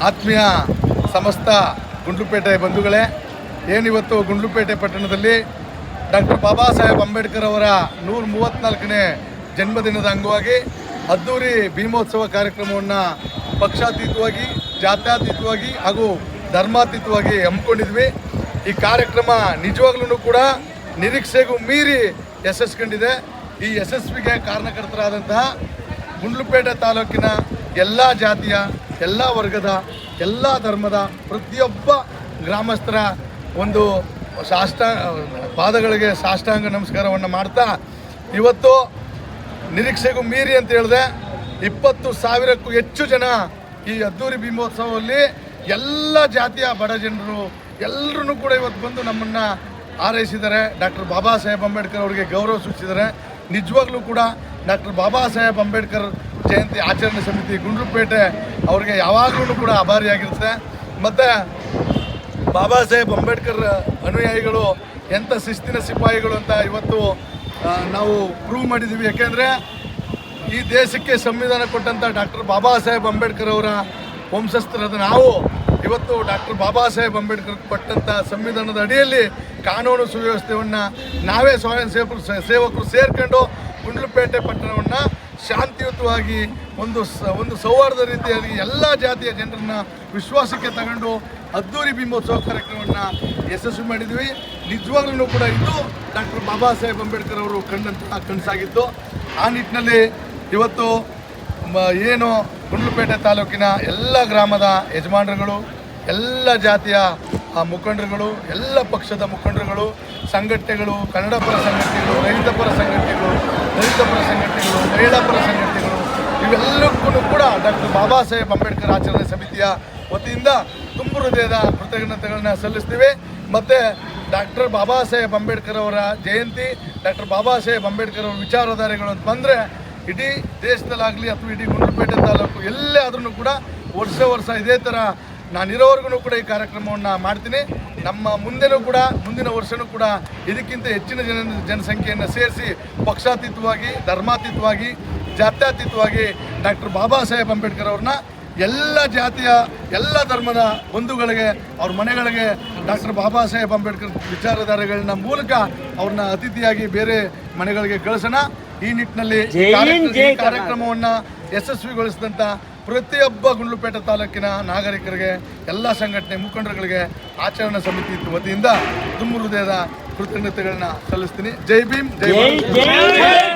ಆತ್ಮೀಯ ಸಮಸ್ತ ಗುಂಡ್ಲುಪೇಟೆ ಬಂಧುಗಳೇ, ಏನಿವತ್ತು ಗುಂಡ್ಲುಪೇಟೆ ಪಟ್ಟಣದಲ್ಲಿ ಡಾಕ್ಟರ್ ಬಾಬಾ ಸಾಹೇಬ್ ಅಂಬೇಡ್ಕರ್ ಅವರ 134ನೇ ಜನ್ಮದಿನದ ಅಂಗವಾಗಿ ಅದ್ದೂರಿ ಭೀಮೋತ್ಸವ ಕಾರ್ಯಕ್ರಮವನ್ನು ಪಕ್ಷಾತೀತವಾಗಿ, ಜಾತ್ಯತೀತವಾಗಿ ಹಾಗೂ ಧರ್ಮಾತೀತವಾಗಿ ಹಮ್ಮಿಕೊಂಡಿದ್ವಿ. ಈ ಕಾರ್ಯಕ್ರಮ ನಿಜವಾಗ್ಲೂ ಕೂಡ ನಿರೀಕ್ಷೆಗೂ ಮೀರಿ ಯಶಸ್ಸು ಕಂಡಿದೆ. ಈ ಯಶಸ್ವಿಗೆ ಕಾರಣಕರ್ತರಾದಂತಹ ಗುಂಡ್ಲುಪೇಟೆ ತಾಲೂಕಿನ ಎಲ್ಲ ಜಾತಿಯ, ಎಲ್ಲ ವರ್ಗದ, ಎಲ್ಲ ಧರ್ಮದ ಪ್ರತಿಯೊಬ್ಬ ಗ್ರಾಮಸ್ಥರ ಒಂದು ಪಾದಗಳಿಗೆ ಸಾಷ್ಟಾಂಗ ನಮಸ್ಕಾರವನ್ನು ಮಾಡ್ತಾ, ಇವತ್ತು ನಿರೀಕ್ಷೆಗೂ ಮೀರಿ ಅಂತ ಹೇಳಿದೆ 20,000ಕ್ಕೂ ಹೆಚ್ಚು ಜನ ಈ ಅದ್ದೂರಿ ಭೀಮೋತ್ಸವದಲ್ಲಿ ಎಲ್ಲ ಜಾತಿಯ ಬಡ ಜನರು ಎಲ್ಲರೂ ಕೂಡ ಇವತ್ತು ಬಂದು ನಮ್ಮನ್ನು ಹಾರೈಸಿದ್ದಾರೆ. ಡಾಕ್ಟರ್ ಬಾಬಾ ಸಾಹೇಬ್ ಅಂಬೇಡ್ಕರ್ ಅವರಿಗೆ ಗೌರವ ಸೂಚಿಸಿದ್ದಾರೆ. ನಿಜವಾಗ್ಲೂ ಕೂಡ ಡಾಕ್ಟರ್ ಬಾಬಾ ಸಾಹೇಬ್ ಅಂಬೇಡ್ಕರ್ ಜಯಂತಿ ಆಚರಣೆ ಸಮಿತಿ ಗುಂಡ್ಲುಪೇಟೆ ಅವರಿಗೆ ಯಾವಾಗಲೂ ಕೂಡ ಆಭಾರಿಯಾಗಿರುತ್ತೆ. ಮತ್ತು ಬಾಬಾ ಸಾಹೇಬ್ ಅಂಬೇಡ್ಕರ್ ಅನುಯಾಯಿಗಳು ಎಂಥ ಶಿಸ್ತಿನ ಸಿಪಾಯಿಗಳು ಅಂತ ಇವತ್ತು ನಾವು ಪ್ರೂವ್ ಮಾಡಿದ್ದೀವಿ. ಯಾಕೆಂದರೆ ಈ ದೇಶಕ್ಕೆ ಸಂವಿಧಾನ ಕೊಟ್ಟಂಥ ಡಾಕ್ಟರ್ ಬಾಬಾ ಸಾಹೇಬ್ ಅಂಬೇಡ್ಕರ್ ಅವರ ವಂಶಸ್ಥರಾದ ನಾವು ಇವತ್ತು ಡಾಕ್ಟರ್ ಬಾಬಾ ಸಾಹೇಬ್ ಅಂಬೇಡ್ಕರ್ ಕೊಟ್ಟಂಥ ಸಂವಿಧಾನದ ಅಡಿಯಲ್ಲಿ ಕಾನೂನು ಸುವ್ಯವಸ್ಥೆಯನ್ನು ನಾವೇ ಸ್ವಯಂ ಸೇವಕರು ಸೇರ್ಕೊಂಡು ಗುಂಡ್ಲುಪೇಟೆ ಪಟ್ಟಣವನ್ನು ಶಾಂತಿಯುತವಾಗಿ ಒಂದು ಸೌಹಾರ್ದ ರೀತಿಯಾಗಿ ಎಲ್ಲ ಜಾತಿಯ ಜನರನ್ನು ವಿಶ್ವಾಸಕ್ಕೆ ತಗೊಂಡು ಅದ್ದೂರಿ ಭೀಮೋತ್ಸವ ಕಾರ್ಯಕ್ರಮವನ್ನು ಯಶಸ್ವಿ ಮಾಡಿದ್ವಿ. ನಿಜವಾಗ್ಲೂ ಕೂಡ ಇದು ಡಾಕ್ಟರ್ ಬಾಬಾ ಸಾಹೇಬ್ ಅಂಬೇಡ್ಕರ್ ಅವರು ಕಂಡಂತಹ ಕನಸಾಗಿತ್ತು. ಆ ನಿಟ್ಟಿನಲ್ಲಿ ಇವತ್ತು ಏನು ಗುಂಡ್ಲುಪೇಟೆ ತಾಲೂಕಿನ ಎಲ್ಲ ಗ್ರಾಮದ ಯಜಮಾನರುಗಳು, ಎಲ್ಲ ಜಾತಿಯ ಮುಖಂಡರುಗಳು, ಎಲ್ಲ ಪಕ್ಷದ ಮುಖಂಡರುಗಳು, ಸಂಘಟನೆಗಳು, ಕನ್ನಡ ಪರ ಸಂಘಟನೆಗಳು, ರೈತ ಪರ ಸಂಘಟನೆಗಳು, ಮಹಿಳಾ ಪರ ಸಂಘಟನೆಗಳು, ಇವೆಲ್ಲಕ್ಕೂ ಕೂಡ ಡಾಕ್ಟರ್ ಬಾಬಾ ಸಾಹೇಬ್ ಅಂಬೇಡ್ಕರ್ ಆಚರಣೆ ಸಮಿತಿಯ ವತಿಯಿಂದ ತುಂಬ ಹೃದಯದ ಕೃತಜ್ಞತೆಗಳನ್ನು ಸಲ್ಲಿಸ್ತೀವಿ. ಮತ್ತು ಡಾಕ್ಟರ್ ಬಾಬಾ ಸಾಹೇಬ್ ಅಂಬೇಡ್ಕರ್ ಅವರ ಜಯಂತಿ, ಡಾಕ್ಟರ್ ಬಾಬಾ ಸಾಹೇಬ್ ಅಂಬೇಡ್ಕರ್ ಅವರ ವಿಚಾರಧಾರೆಗಳು ಅಂತ ಬಂದರೆ ಇಡೀ ದೇಶದಲ್ಲಾಗಲಿ ಅಥವಾ ಇಡೀ ಗುಂಡ್ಲುಪೇಟೆ ತಾಲೂಕು ಎಲ್ಲೇ ಆದ್ರೂ ಕೂಡ ವರ್ಷ ಇದೇ ಥರ ನಾನಿರೋವರೆಗೂ ಕೂಡ ಈ ಕಾರ್ಯಕ್ರಮವನ್ನು ಮಾಡ್ತೀನಿ. ನಮ್ಮ ಮುಂದಿನ ವರ್ಷವೂ ಕೂಡ ಇದಕ್ಕಿಂತ ಹೆಚ್ಚಿನ ಜನಸಂಖ್ಯೆಯನ್ನು ಸೇರಿಸಿ ಪಕ್ಷಾತೀತವಾಗಿ, ಧರ್ಮಾತೀತವಾಗಿ, ಜಾತ್ಯತೀತವಾಗಿ ಡಾಕ್ಟರ್ ಬಾಬಾ ಸಾಹೇಬ್ ಅಂಬೇಡ್ಕರ್ ಅವ್ರನ್ನ ಎಲ್ಲ ಜಾತಿಯ, ಎಲ್ಲ ಧರ್ಮದ ಬಂಧುಗಳಿಗೆ, ಅವ್ರ ಮನೆಗಳಿಗೆ ಡಾಕ್ಟರ್ ಬಾಬಾ ಸಾಹೇಬ್ ಅಂಬೇಡ್ಕರ್ ವಿಚಾರಧಾರೆಗಳನ್ನ ಮೂಲಕ ಅವ್ರನ್ನ ಅತಿಥಿಯಾಗಿ ಬೇರೆ ಮನೆಗಳಿಗೆ ಕಳಿಸೋಣ. ಈ ನಿಟ್ಟಿನಲ್ಲಿ ಈ ಕಾರ್ಯಕ್ರಮವನ್ನು ಯಶಸ್ವಿಗೊಳಿಸಿದಂಥ ಪ್ರತಿಯೊಬ್ಬ ಗುಂಡ್ಲುಪೇಟೆ ತಾಲೂಕಿನ ನಾಗರಿಕರಿಗೆ, ಎಲ್ಲ ಸಂಘಟನೆ ಮುಖಂಡರುಗಳಿಗೆ ಆಚರಣಾ ಸಮಿತಿ ವತಿಯಿಂದ ತುಂಬ ಹೃದಯದ ಕೃತಜ್ಞತೆಗಳನ್ನ ಸಲ್ಲಿಸ್ತೀನಿ. ಜೈ ಭೀಮ್, ಜೈ ಭಾರತ್.